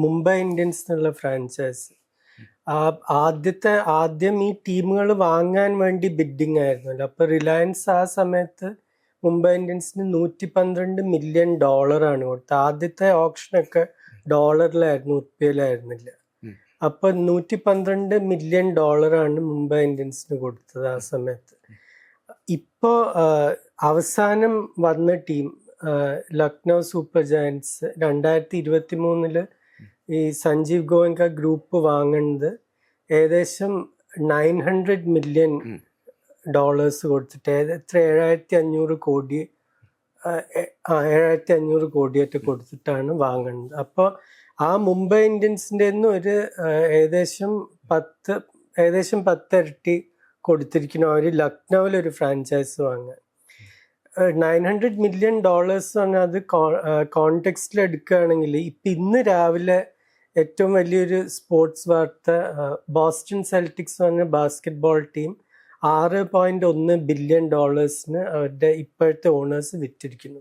Mumbai Indians എന്നുള്ള franchise. ആദ്യം ഈ ടീമുകൾ വാങ്ങാൻ വേണ്ടി ബിഡിങ് ആയിരുന്നല്ലോ. അപ്പൊ റിലയൻസ് ആ സമയത്ത് മുംബൈ ഇന്ത്യൻസിന് $112 മില്യൺ കൊടുത്തത്. ആദ്യത്തെ ഓപ്ഷനൊക്കെ ഡോളറിലായിരുന്നു, ഉറുപ്പിയിലായിരുന്നില്ല. അപ്പൊ $112 മില്യൺ മുംബൈ ഇന്ത്യൻസിന് കൊടുത്തത് ആ സമയത്ത്. ഇപ്പോ അവസാനം വന്ന ടീം ലക്നൗ സൂപ്പർ ജയൻസ് 2023 ഈ സഞ്ജീവ് ഗോയങ്ക ഗ്രൂപ്പ് വാങ്ങുന്നത് ഏകദേശം $900 മില്യൺ കൊടുത്തിട്ട്, എത്ര 7,500 കോടി 7,500 കോടിയായിട്ട് കൊടുത്തിട്ടാണ് വാങ്ങുന്നത്. അപ്പോൾ ആ മുംബൈ ഇന്ത്യൻസിൻ്റെ ഒരു ഏകദേശം 10 ഇരട്ടി കൊടുത്തിരിക്കുന്നു അവർ ലക്നൌവിലൊരു ഫ്രാഞ്ചൈസ് വാങ്ങാൻ. $900 മില്യൺ പറഞ്ഞാൽ അത് കോണ്ടെക്സ്റ്റിൽ എടുക്കുകയാണെങ്കിൽ ഇന്ന് രാവിലെ ഏറ്റവും വലിയൊരു സ്പോർട്സ് വാർത്ത, ബോസ്റ്റൺ സെൽറ്റിക്സ് പറഞ്ഞ ബാസ്കറ്റ്ബോൾ ടീം $6.1 ബില്യൺ അവരുടെ ഇപ്പോഴത്തെ ഓണേഴ്സ് വിറ്റിരിക്കുന്നു.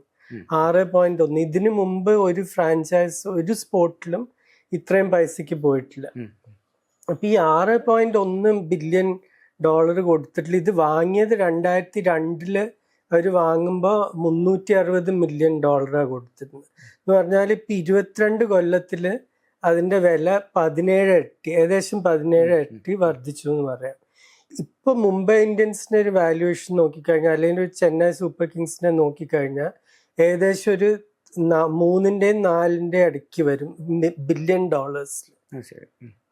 6.1. ഇതിനു മുമ്പ് ഒരു ഫ്രാഞ്ചൈസ് ഒരു സ്പോർട്ടിലും ഇത്രയും പൈസക്ക് പോയിട്ടില്ല. അപ്പൊ ഈ $6.1 ബില്യൺ കൊടുത്തിട്ടില്ല. ഇത് വാങ്ങിയത് 2002 അവർ വാങ്ങുമ്പോൾ $360 മില്യൺ കൊടുത്തിരുന്നത്. എന്ന് പറഞ്ഞാൽ ഇപ്പൊ 22 കൊല്ലത്തില് അതിന്റെ വില 17 ഇരട്ടി, ഏകദേശം 17 ഇരട്ടി വർദ്ധിച്ചു എന്ന് പറയാം. ഇപ്പൊ മുംബൈ ഇന്ത്യൻസിന്റെ ഒരു വാല്യുവേഷൻ നോക്കിക്കഴിഞ്ഞാൽ, അല്ലെങ്കിൽ ഒരു ചെന്നൈ സൂപ്പർ കിങ്സിനെ നോക്കിക്കഴിഞ്ഞാൽ ഏകദേശം ഒരു 3-4 ഇടയ്ക്ക് വരും ബില്യൺ ഡോളേഴ്സിൽ.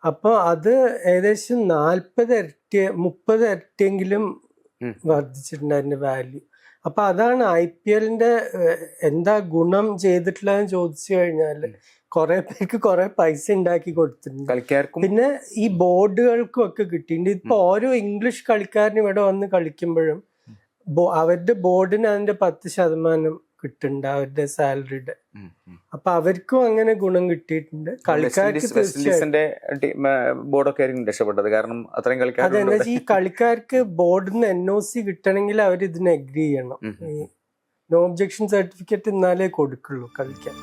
അപ്പൊ അത് ഏകദേശം 40 ഇരട്ടി 30 ഇരട്ടിയെങ്കിലും വർദ്ധിച്ചിട്ടുണ്ട് അതിന്റെ വാല്യൂ. അപ്പൊ അതാണ് IPLന്റെ എന്താ ഗുണം ചെയ്തിട്ടുള്ളതെന്ന് ചോദിച്ചു കഴിഞ്ഞാല്, കുറെ പേർക്ക് കുറെ പൈസ ഉണ്ടാക്കി കൊടുത്തിട്ടുണ്ട്. പിന്നെ ഈ ബോർഡുകൾക്കും ഒക്കെ കിട്ടിയിട്ടുണ്ട്. ഇപ്പൊ ഓരോ ഇംഗ്ലീഷ് കളിക്കാരനും ഇവിടെ വന്ന് കളിക്കുമ്പോഴും അവരുടെ ബോർഡിന് അതിന്റെ 10% കിട്ടുന്നുണ്ട് അവരുടെ സാലറിയുടെ. അപ്പൊ അവർക്കും അങ്ങനെ ഗുണം കിട്ടിയിട്ടുണ്ട്. കളിക്കാർക്ക് അതെന്താ ഈ കളിക്കാർക്ക് ബോർഡിന് NOC കിട്ടണമെങ്കിൽ അവർ ഇതിന് അഗ്രി ചെയ്യണം. നോ ഒബ്ജെക്ഷൻ സർട്ടിഫിക്കറ്റ് എന്നാലേ കൊടുക്കുള്ളൂ കളിക്കാൻ.